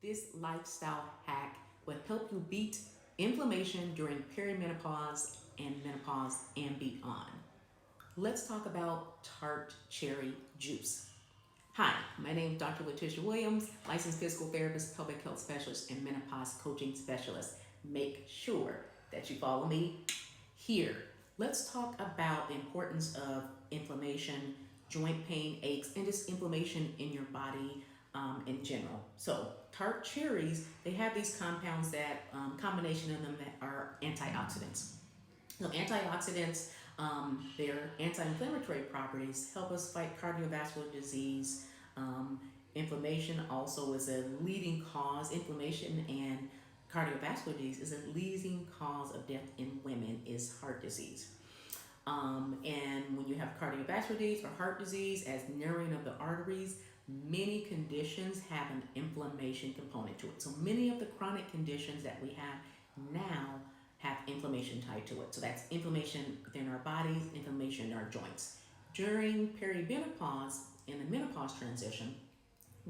This lifestyle hack will help you beat inflammation during perimenopause and menopause and beyond. Let's talk about tart cherry juice. Hi, my name is Dr. Latisha Williams, licensed physical therapist, pelvic health specialist, and menopause coaching specialist. Make sure that you follow me here. Let's talk about the importance of inflammation, joint pain, aches, and just inflammation in your body in general. So tart cherries, they have these compounds that, combination of them that are antioxidants. So antioxidants, their anti-inflammatory properties help us fight cardiovascular disease. Inflammation also is a leading cause. Inflammation and cardiovascular disease is a leading cause of death in women is heart disease. And when you have cardiovascular disease or heart disease, as narrowing of the arteries, many conditions have an inflammation component to it. So many of the chronic conditions that we have now have inflammation tied to it. So that's inflammation within our bodies, inflammation in our joints. During perimenopause, in the menopause transition,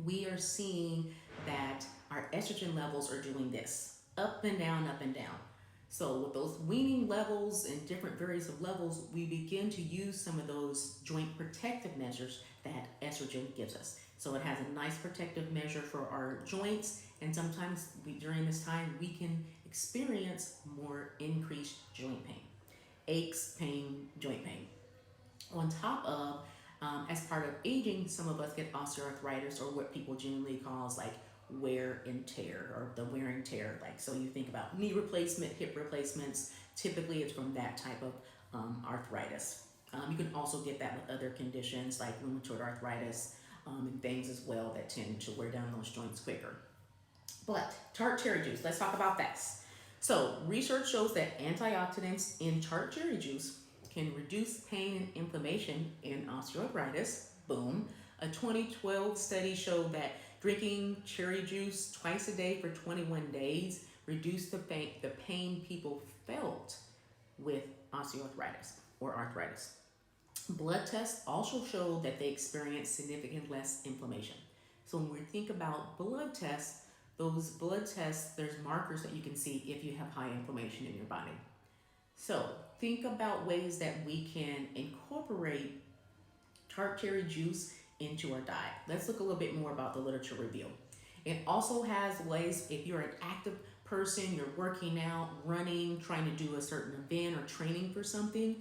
we are seeing that our estrogen levels are doing this, up and down, up and down. So with those weaning levels and different various of levels, we begin to use some of those joint protective measures that estrogen gives us. So it has a nice protective measure for our joints, and sometimes during this time we can experience more increased joint pain, aches, pain, joint pain. On top of, as part of aging, some of us get osteoarthritis, or what people generally call like wear and tear, or the wear and tear. Like, so you think about knee replacement, hip replacements, typically it's from that type of arthritis. You can also get that with other conditions like rheumatoid arthritis and things as well that tend to wear down those joints quicker. But tart cherry juice, let's talk about this. So research shows that antioxidants in tart cherry juice can reduce pain and inflammation in osteoarthritis. Boom. A 2012 study showed that drinking cherry juice twice a day for 21 days reduced the pain people felt with osteoarthritis or arthritis. Blood tests also showed that they experienced significantly less inflammation. So when we think about blood tests, those blood tests, there's markers that you can see if you have high inflammation in your body. So think about ways that we can incorporate tart cherry juice into our diet. Let's look a little bit more about the literature review. It also has ways, if you're an active person, you're working out, running, trying to do a certain event or training for something,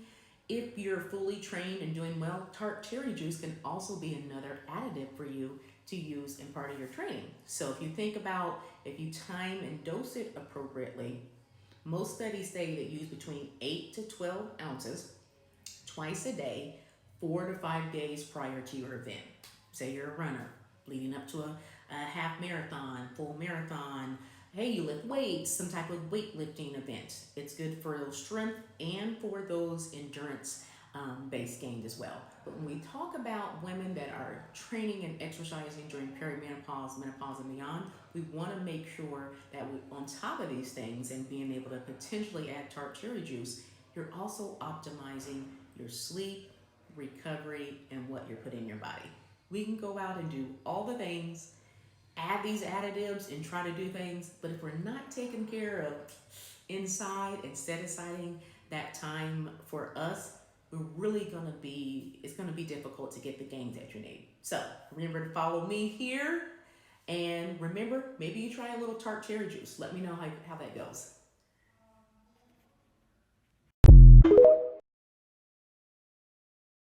if you're fully trained and doing well, tart cherry juice can also be another additive for you to use in part of your training. So if you think about, if you time and dose it appropriately, most studies say that use between 8 to 12 ounces twice a day, 4 to 5 days prior to your event. Say you're a runner leading up to a half marathon, full marathon. Hey, you lift weights, some type of weightlifting event. It's good for those strength and for those endurance based gains as well. But when we talk about women that are training and exercising during perimenopause, menopause, and beyond, we want to make sure that on top of these things and being able to potentially add tart cherry juice, you're also optimizing your sleep, recovery, and what you're putting in your body. We can go out and do all the things, add these additives and try to do things, but if we're not taking care of inside and set aside that time for us, it's gonna be difficult to get the gains that you need. So remember to follow me here, and remember, maybe you try a little tart cherry juice. Let me know how that goes.